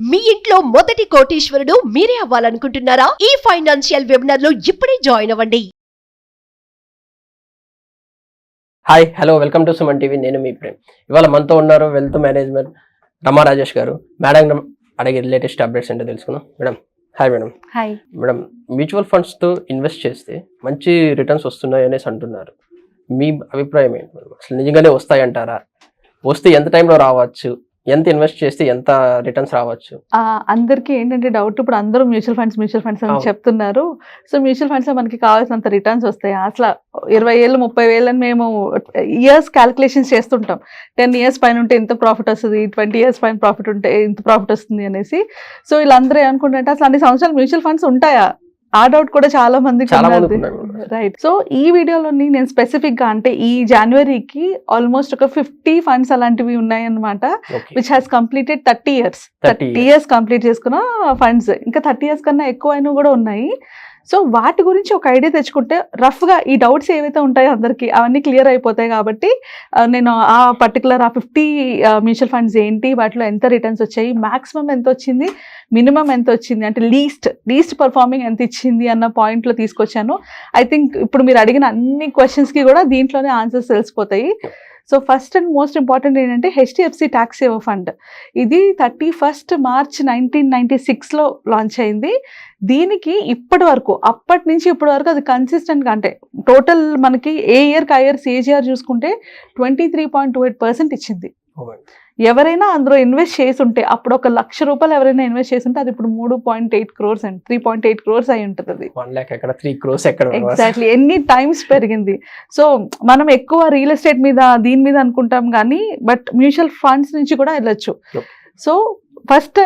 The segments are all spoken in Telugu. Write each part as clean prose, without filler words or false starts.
మీ ఇంట్లో మొదటి కోటీశ్వరుడు మీరే అవ్వాలనుకుంటున్నారా? ఈ ఫైనాన్షియల్ వెబినార్ లో ఇప్పుడే జాయిన్ అవ్వండి. Hi hello welcome to Suman TV. నేను మీ ప్రేమ్. ఇవాళ మనతో ఉన్నారు వెల్త్ మేనేజ్మెంట్ రమా రాజేష్ గారు. మేడం అడిగే లేటెస్ట్ అప్డేట్స్ ఏంటో తెలుసుకుందాం. Madam hi. Madam hi. Madam, mutual ఫండ్స్తో ఇన్వెస్ట్ చేస్తే మంచి రిటర్న్స్ వస్తున్నాయి అనేసి అంటున్నారు. మీ అభిప్రాయం ఏంటి మేడం? అసలు నిజంగానే వస్తాయంటారా? వస్తే ఎంత టైంలో రావచ్చు? ఎంత ఇన్వెస్ట్ చేస్తే ఎంత రిటర్న్స్ రావచ్చు? అందరికీ ఏంటంటే డౌట్, ఇప్పుడు అందరూ మ్యూచువల్ ఫండ్స్ అని చెప్తున్నారు. సో మ్యూచువల్ ఫండ్స్ లో మనకి కావాల్సినంత రిటర్న్స్ వస్తాయి. అసలు 20 ఏళ్ళు 30 వేలు అని మేము ఇయర్స్ క్యాలిక్యులేషన్స్ చేస్తుంటాం. 10 years పైన ఉంటే ఇంత ప్రాఫిట్ వస్తుంది, 20 years పైన ప్రాఫిట్ ఉంటే ఇంత ప్రాఫిట్ వస్తుంది అనేసి. సో వీళ్ళందరూ ఏమనుకుంటారంటే అసలు అన్ని సంవత్సరాలు మ్యూచువల్ ఫండ్స్ ఉంటాయా? ఆ డౌట్ కూడా చాలా మందికి రైట్. సో ఈ వీడియోలోని నేను స్పెసిఫిక్ గా అంటే ఈ జనవరికి ఆల్మోస్ట్ ఒక 50 ఫండ్స్ అలాంటివి ఉన్నాయన్నమాట, which has completed 30 years complete చేసుకున్న ఫండ్స్. ఇంకా 30 years కన్నా ఎక్కువ అయినా కూడా ఉన్నాయి. సో వాటి గురించి ఒక ఐడియా తెచ్చుకుంటే రఫ్గా ఈ డౌట్స్ ఏవైతే ఉంటాయో అందరికీ అవన్నీ క్లియర్ అయిపోతాయి. కాబట్టి నేను ఆ పర్టికులర్ 50 మ్యూచువల్ ఫండ్స్ ఏంటి, వాటిలో ఎంత రిటర్న్స్ వచ్చాయి, మ్యాక్సిమం ఎంత వచ్చింది, మినిమం ఎంత వచ్చింది, అంటే లీస్ట్ పర్ఫార్మింగ్ ఎంత ఇచ్చింది అన్న పాయింట్లో తీసుకొచ్చాను. ఐ థింక్ ఇప్పుడు మీరు అడిగిన అన్ని క్వశ్చన్స్కి కూడా దీంట్లోనే ఆన్సర్స్ తెలిసిపోతాయి. So first and most important ఏంటంటే HDFC ట్యాక్స్ సేవర్ ఫండ్. ఇది 31st March 1996లో లాంచ్ అయింది. దీనికి అప్పటి నుంచి ఇప్పటి వరకు అది కన్సిస్టెంట్గా, అంటే టోటల్ మనకి ఏ ఇయర్కి ఆ ఇయర్ CAGR చూసుకుంటే 23.28% ఇచ్చింది. ఎవరైనా అందులో ఇన్వెస్ట్ చేసి ఉంటే, అప్పుడు ₹1 లక్ష ఎవరైనా ఇన్వెస్ట్ చేసి ఉంటే అది ఇప్పుడు 3.8 crores అండి, 3.8 crores అయి ఉంటుంది. అది 1 lakh ఎక్కడ, 3 crores ఎక్కడ? ఎగ్జాక్ట్లీ, ఎన్ని టైమ్స్ పెరిగింది. సో మనం ఎక్కువ రియల్ ఎస్టేట్ మీద దీని మీద అనుకుంటాం కానీ బట్ మ్యూచువల్ ఫండ్స్ నుంచి కూడా వెళ్ళొచ్చు. So first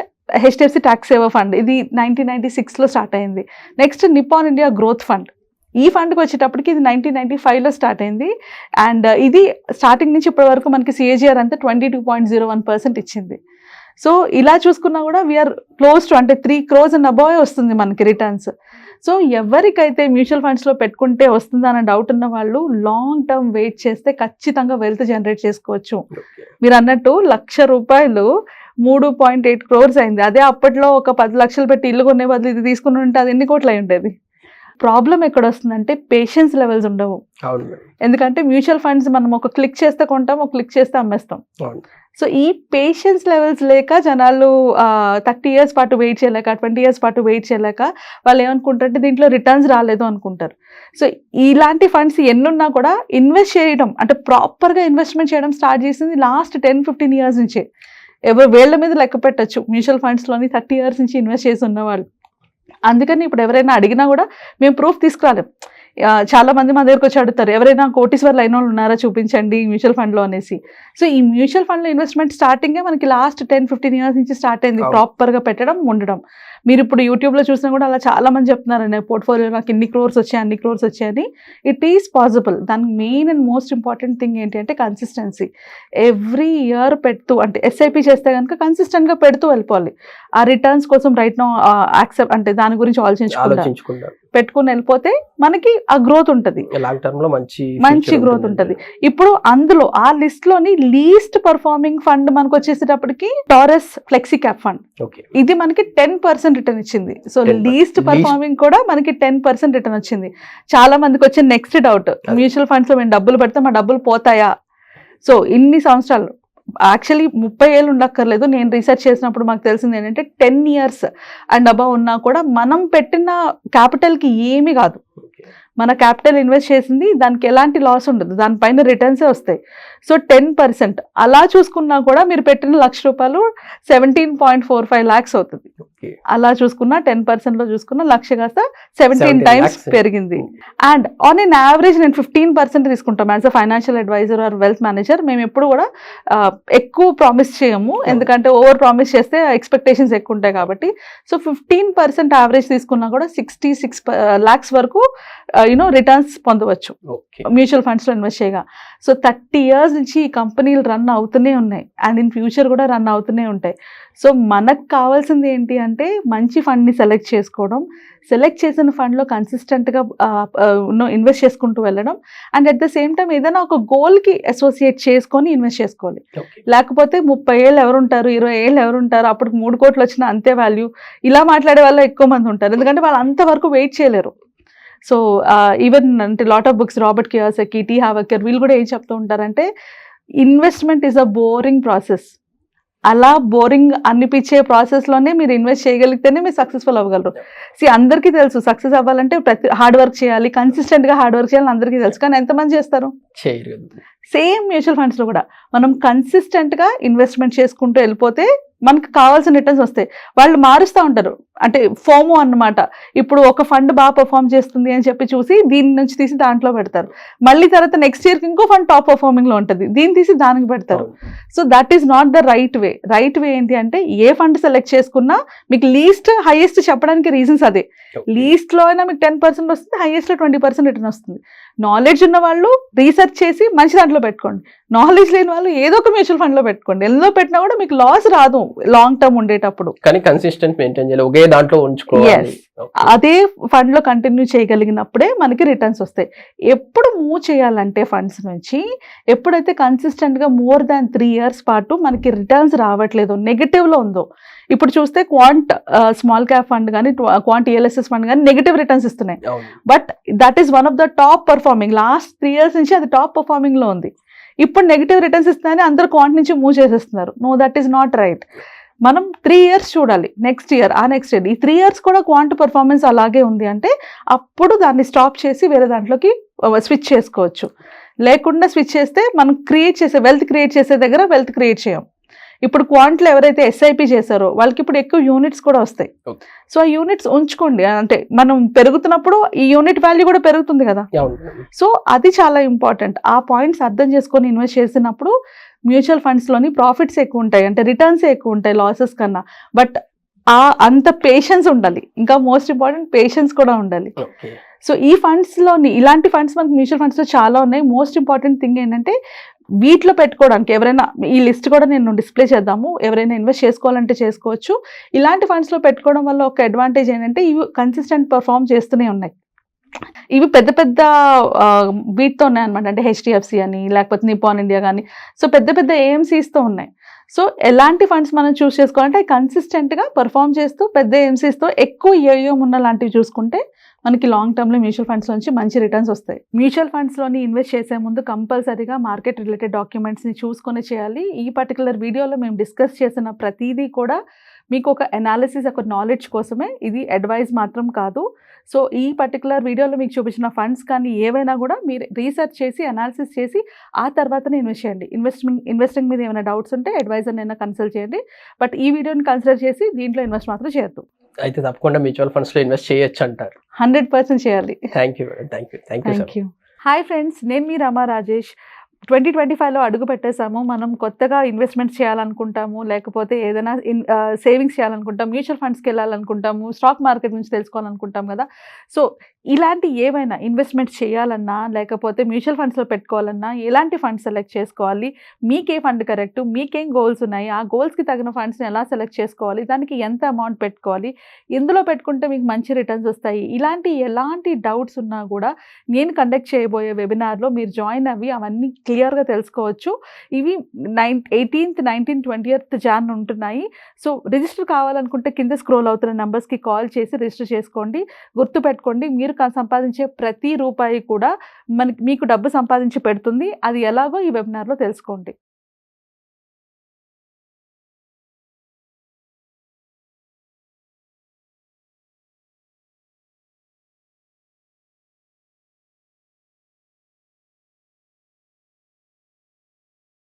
HDFC tax saver fund, ఇది 1996లో స్టార్ట్ అయింది. Next Nippon India growth fund. ఈ ఫండ్కి వచ్చేటప్పటికి ఇది 1995లో స్టార్ట్ అయింది. అండ్ ఇది స్టార్టింగ్ నుంచి ఇప్పటి వరకు మనకి CAGR అంతా 22.01% ఇచ్చింది. సో ఇలా చూసుకున్నా కూడా వీఆర్ క్లోజ్ టు, అంటే 3 crores అండ్ అబోవ్ వస్తుంది మనకి రిటర్న్స్. సో ఎవరికైతే మ్యూచువల్ ఫండ్స్లో పెట్టుకుంటే వస్తుందన్న డౌట్ ఉన్న వాళ్ళు లాంగ్ టర్మ్ వెయిట్ చేస్తే ఖచ్చితంగా వెల్త్ జనరేట్ చేసుకోవచ్చు. మీరు అన్నట్టు ₹1 లక్ష 3.8 crores అయింది. అదే అప్పట్లో ఒక 10 లక్షలు పెట్టి ఇల్లు కొనే బదులు ఇది తీసుకుని ఉంటే అది ఎన్ని కోట్లు అయి ఉండేది. ప్రాబ్లం ఎక్కడ వస్తుందంటే పేషెన్స్ లెవెల్స్ ఉండవు. ఎందుకంటే మ్యూచువల్ ఫండ్స్ మనం ఒక క్లిక్ చేస్తే కొంటాం, ఒక క్లిక్ చేస్తే అమ్మేస్తాం. సో ఈ పేషెన్స్ లెవెల్స్ లేక జనాలు 30 years పాటు వెయిట్ చేయలేక, 20 years పాటు వెయిట్ చేయలేక వాళ్ళు ఏమనుకుంటారంటే దీంట్లో రిటర్న్స్ రాలేదు అనుకుంటారు. సో ఇలాంటి ఫండ్స్ ఎన్నున్నా కూడా ఇన్వెస్ట్ చేయడం, అంటే ప్రాపర్గా ఇన్వెస్ట్మెంట్ చేయడం స్టార్ట్ చేసింది లాస్ట్ 10-15 years నుంచే. ఎవరు వేళ్ల మీద లెక్క పెట్టచ్చు మ్యూచువల్ ఫండ్స్లోని 30 years నుంచి ఇన్వెస్ట్ చేసి ఉన్నవాళ్ళు. అందుకని ఇప్పుడు ఎవరైనా అడిగినా కూడా మేము ప్రూఫ్ తీసుకురాలేం. చాలా మంది మా దగ్గరకు వచ్చి అడుగుతారు, ఎవరైనా కోటీశ్వర్లు అయిన వాళ్ళు ఉన్నారా చూపించండి మ్యూచువల్ ఫండ్లో అనేసి. సో ఈ మ్యూచువల్ ఫండ్లో ఇన్వెస్ట్మెంట్ స్టార్టింగే మనకి లాస్ట్ 10-15 years నుంచి స్టార్ట్ అయింది, ప్రాపర్గా పెట్టడం ఉండడం. మీరు ఇప్పుడు యూట్యూబ్లో చూసినా కూడా అలా చాలా మంది చెప్తున్నారండి, పోర్ట్ఫోలియో నాకు ఇన్ని క్రోర్స్ వచ్చాయి, అన్ని క్రోర్స్ వచ్చాయని. It is possible. దానికి main and most important thing ఏంటి అంటే కన్సిస్టెన్సీ. ఎవ్రీ ఇయర్ పెడుతూ, అంటే SIP చేస్తే కనుక కన్సిస్టెంట్గా పెడుతూ వెళ్ళిపోవాలి. ఆ రిటర్న్స్ కోసం రైట్ నో యాక్సెప్ట్, అంటే దాని గురించి ఆలోచించుకుంటా పెట్టుకుని వెళ్ళిపోతే మనకి ఆ గ్రోత్ ఉంటుంది, లాంగ్ టర్మ్ లో మంచి గ్రోత్ ఉంటుంది. ఇప్పుడు అందులో ఆ లిస్ట్ లోని లీస్ట్ పర్ఫార్మింగ్ ఫండ్ మనకు వచ్చేసేటప్పటికి టారస్ ఫ్లెక్సీ క్యాప్ ఫండ్. ఇది మనకి 10% రిటర్న్ ఇచ్చింది. సో లీస్ట్ పర్ఫార్మింగ్ కూడా మనకి 10% రిటర్న్ వచ్చింది. చాలా మందికి వచ్చే నెక్స్ట్ డౌట్, మ్యూచువల్ ఫండ్స్ లో మేము డబ్బులు పెడితే మా డబ్బులు పోతాయా? సో ఇన్ని సంవత్సరాలు, యాక్చువల్లీ 30 ఏళ్ళు ఉండక్కర్లేదు. నేను రీసెర్చ్ చేసినప్పుడు మాకు తెలిసింది ఏంటంటే 10 years అండ్ అబవ్ ఉన్నా కూడా మనం పెట్టిన క్యాపిటల్కి ఏమీ కాదు. మన క్యాపిటల్ ఇన్వెస్ట్ చేసింది దానికి ఎలాంటి లాస్ ఉండదు, దానిపైన రిటర్న్సే వస్తాయి. సో 10% అలా చూసుకున్నా కూడా మీరు పెట్టిన ₹1 లక్ష 17.45 lakhs అవుతుంది. అలా చూసుకున్నా 10%లో చూసుకున్నా లక్ష కాస్త 17 times పెరిగింది. అండ్ ఆన్ ఎన్ యావరేజ్ నేను 15% తీసుకుంటాం as a financial advisor or wealth manager. మేము ఎప్పుడు కూడా ఎక్కువ ప్రామిస్ చేయము, ఎందుకంటే ఓవర్ ప్రామిస్ చేస్తే ఎక్స్పెక్టేషన్స్ ఎక్కువ ఉంటాయి కాబట్టి. సో 15% యావరేజ్ తీసుకున్నా కూడా 66 lakhs వరకు రిటర్న్స్ పొందవచ్చు మ్యూచువల్ ఫండ్స్లో ఇన్వెస్ట్ చేయగా. సో 30 years నుంచి ఈ కంపెనీలు రన్ అవుతూనే ఉన్నాయి అండ్ ఇన్ ఫ్యూచర్ కూడా రన్ అవుతూనే ఉంటాయి. సో మనకు కావాల్సింది ఏంటి అంటే మంచి ఫండ్ని సెలెక్ట్ చేసుకోవడం, సెలెక్ట్ చేసిన ఫండ్లో కన్సిస్టెంట్గా ఇన్వెస్ట్ చేసుకుంటూ వెళ్ళడం and at the same time ఏదైనా ఒక గోల్కి అసోసియేట్ చేసుకొని ఇన్వెస్ట్ చేసుకోవాలి. లేకపోతే 30 ఏళ్ళు ఎవరుంటారు, 20 ఏళ్ళు ఎవరుంటారు, అప్పుడు 3 కోట్లు వచ్చినా అంతే వాల్యూ, ఇలా మాట్లాడే వాళ్ళు ఎక్కువ మంది ఉంటారు. ఎందుకంటే వాళ్ళు అంతవరకు వెయిట్ చేయలేరు. సో ఈవెన్ అంటే lot of books, Robert Kiyosaki, T Harv Eker, వీళ్ళు కూడా ఏం చెప్తూ ఉంటారంటే investment is a boring process. అలా బోరింగ్ అనిపించే ప్రాసెస్లోనే మీరు ఇన్వెస్ట్ చేయగలిగితేనే మీరు సక్సెస్ఫుల్ అవ్వగలరు. అందరికీ తెలుసు సక్సెస్ అవ్వాలంటే హార్డ్ వర్క్ చేయాలి, కన్సిస్టెంట్గా హార్డ్ వర్క్ చేయాలని అందరికీ తెలుసు. కానీ ఎంతమంది చేస్తారు? సేమ్ మ్యూచువల్ ఫండ్స్లో కూడా మనం కన్సిస్టెంట్గా ఇన్వెస్ట్మెంట్ చేసుకుంటూ వెళ్ళిపోతే మనకు కావాల్సిన రిటర్న్స్ వస్తాయి. వాళ్ళు మారుస్తూ ఉంటారు, అంటే ఫోమో అన్నమాట. ఇప్పుడు ఒక ఫండ్ బాగా పర్ఫామ్ చేస్తుంది అని చెప్పి చూసి దీని నుంచి తీసి దాంట్లో పెడతారు. మళ్ళీ తర్వాత నెక్స్ట్ ఇయర్కి ఇంకో ఫండ్ టాప్ పర్ఫార్మింగ్లో ఉంటుంది, దీన్ని తీసి దానికి పెడతారు. So that is not the right way. Right way ఏంటి అంటే ఏ ఫండ్ సెలెక్ట్ చేసుకున్నా మీకు లీస్ట్ హైయెస్ట్ చెప్పడానికి రీజన్స్ అదే. లీస్ట్లో అయినా మీకు 10% వస్తుంది, హైయెస్ట్లో 20% రిటర్న్ వస్తుంది. నాలెడ్జ్ ఉన్న వాళ్ళు రీసెర్చ్ చేసి మంచి దాంట్లో పెట్టుకోండి, నాలెడ్జ్ లేని వాళ్ళు ఏదో ఒక మ్యూచువల్ ఫండ్లో పెట్టుకోండి. ఎందులో పెట్టినా కూడా మీకు లాస్ రాదు లాంగ్ టర్మ్ ఉండేటప్పుడు. కానీ కన్సిస్టెంట్ మెయింటైన్ చేయాలి, ఒకే దాంట్లో ఉంచుకోవాలి. అదే ఫండ్ లో కంటిన్యూ చేయగలిగినప్పుడే మనకి రిటర్న్స్ వస్తాయి. ఎప్పుడు మూవ్ చేయాలంటే ఫండ్స్ నుంచి, ఎప్పుడైతే కన్సిస్టెంట్ గా మోర్ దాన్ 3 years పాటు మనకి రిటర్న్స్ రావట్లేదు, నెగటివ్ లో ఉందో, ఇప్పుడు చూస్తే క్వాంట్ స్మాల్ క్యాప్ ఫండ్ కానీ క్వాంట్ ELSS ఫండ్ కానీ నెగటివ్ రిటర్న్స్ ఇస్తున్నాయి. But that is one of the top performing. Last 3 years నుంచి అది టాప్ పర్ఫార్మింగ్ లో ఉంది. ఇప్పుడు నెగిటివ్ రిటర్న్స్ ఇస్తున్నాయని అందరూ క్వాంట్ నుంచి మూవ్ చేసేస్తున్నారు. No, that is not right. మనం 3 years చూడాలి, నెక్స్ట్ ఇయర్, ఆ నెక్స్ట్ ఇయర్. ఈ 3 years కూడా క్వాంట్ పర్ఫార్మెన్స్ అలాగే ఉంది అంటే అప్పుడు దాన్ని స్టాప్ చేసి వేరే దాంట్లోకి స్విచ్ చేసుకోవచ్చు. లేకుండా స్విచ్ చేస్తే మనం వెల్త్ క్రియేట్ చేసే దగ్గర వెల్త్ క్రియేట్ చేయం. ఇప్పుడు క్వాంట్లో ఎవరైతే SIP చేశారో వాళ్ళకి ఇప్పుడు ఎక్కువ యూనిట్స్ కూడా వస్తాయి. సో ఆ యూనిట్స్ ఉంచుకోండి, అంటే మనం పెరుగుతున్నప్పుడు ఈ యూనిట్ వాల్యూ కూడా పెరుగుతుంది కదా. సో అది చాలా ఇంపార్టెంట్. ఆ పాయింట్స్ అర్థం చేసుకొని ఇన్వెస్ట్ చేసినప్పుడు మ్యూచువల్ ఫండ్స్లోని ప్రాఫిట్స్ ఎక్కువ ఉంటాయి, అంటే రిటర్న్స్ ఎక్కువ ఉంటాయి లాసెస్ కన్నా. బట్ అంత పేషెన్స్ ఉండాలి, ఇంకా మోస్ట్ ఇంపార్టెంట్ పేషెన్స్ కూడా ఉండాలి. సో ఈ ఫండ్స్లోని ఇలాంటి ఫండ్స్ మనకి మ్యూచువల్ ఫండ్స్లో చాలా ఉన్నాయి. మోస్ట్ ఇంపార్టెంట్ థింగ్ ఏంటంటే వీటిలో పెట్టుకోవడానికి ఎవరైనా, ఈ లిస్ట్ కూడా నేను డిస్ప్లే చేద్దాము, ఎవరైనా ఇన్వెస్ట్ చేసుకోవాలంటే చేసుకోవచ్చు. ఇలాంటి ఫండ్స్లో పెట్టుకోవడం వల్ల ఒక అడ్వాంటేజ్ ఏంటంటే ఇవి కన్సిస్టెంట్ పర్ఫామ్ చేస్తూనే ఉన్నాయి. ఇవి పెద్ద పెద్ద వీటితో ఉన్నాయన్నమాట, అంటే HDFC అని, లేకపోతే నిపాన్ ఇండియా కానీ. సో పెద్ద పెద్ద AMCస్తో ఉన్నాయి. సో ఎలాంటి ఫండ్స్ మనం చూస్ చేసుకోవాలంటే కన్సిస్టెంట్గా పర్ఫామ్ చేస్తూ పెద్ద AMCస్తో ఎక్కువ AUM ఉన్న లాంటివి చూసుకుంటే మనకి లాంగ్ టర్మ్లో మ్యూచువల్ ఫండ్స్ నుంచి మంచి రిటర్న్స్ వస్తాయి. మ్యూచువల్ ఫండ్స్లోని ఇన్వెస్ట్ చేసే ముందు కంపల్సరీగా మార్కెట్ రిలేటెడ్ డాక్యుమెంట్స్ని చూసుకొని చేయాలి. ఈ పర్టికులర్ వీడియోలో మేము డిస్కస్ చేసిన ప్రతిదీ కూడా మీకు ఒక అనాలిసిస్, ఒక నాలెడ్జ్ కోసమే, ఇది అడ్వైజ్ మాత్రం కాదు. సో ఈ పర్టికులర్ వీడియోలో మీకు చూపించిన ఫండ్స్ కానీ ఏవైనా కూడా మీరు రీసెర్చ్ చేసి అనాలిసిస్ చేసి ఆ తర్వాతనే ఇన్వెస్ట్ చేయండి. ఇన్వెస్టింగ్ మీద ఏమైనా డౌట్స్ ఉంటే అడ్వైజర్నైనా కన్సల్ట్ చేయండి. బట్ ఈ వీడియోని కన్సిడర్ చేసి దీంట్లో ఇన్వెస్ట్ మాత్రం చేయొద్దు. అయితే తప్పకుండా మ్యూచువల్ ఫండ్స్లో ఇన్వెస్ట్ చేయొచ్చు అంటారు. 100% చేయాలి. Thank you. హాయ్ ఫ్రెండ్స్, నేను మీ రమా రాజేష్. 2025లో అడుగు పెట్టేసాము. మనం కొత్తగా ఇన్వెస్ట్మెంట్స్ చేయాలనుకుంటాము, లేకపోతే ఏదైనా సేవింగ్స్ చేయాలనుకుంటాం, మ్యూచువల్ ఫండ్స్కి వెళ్ళాలనుకుంటాము, స్టాక్ మార్కెట్ నుంచి తెలుసుకోవాలనుకుంటాం కదా. సో ఇలాంటి ఏవైనా ఇన్వెస్ట్మెంట్స్ చేయాలన్నా, లేకపోతే మ్యూచువల్ ఫండ్స్లో పెట్టుకోవాలన్నా ఎలాంటి ఫండ్స్ సెలెక్ట్ చేసుకోవాలి, మీకే ఫండ్ కరెక్ట్, మీకేం గోల్స్ ఉన్నాయి, ఆ గోల్స్కి తగిన ఫండ్స్ని ఎలా సెలెక్ట్ చేసుకోవాలి, దానికి ఎంత అమౌంట్ పెట్టుకోవాలి, ఎందులో పెట్టుకుంటే మీకు మంచి రిటర్న్స్ వస్తాయి, ఎలాంటి డౌట్స్ ఉన్నా కూడా నేను కండక్ట్ చేయబోయే వెబినార్లో మీరు జాయిన్ అవ్వి అవన్నీ క్లియర్గా తెలుసుకోవచ్చు. ఇవి 18th, 19th, 20th Jan ఉంటున్నాయి. సో రిజిస్టర్ కావాలనుకుంటే కింద స్క్రోల్ అవుతున్న నెంబర్స్కి కాల్ చేసి రిజిస్టర్ చేసుకోండి. గుర్తుపెట్టుకోండి, మీరు సంపాదించే ప్రతి రూపాయి కూడా మీకు డబ్బు సంపాదించి పెడుతుంది. అది ఎలాగో ఈ వెబినార్లో తెలుసుకోండి.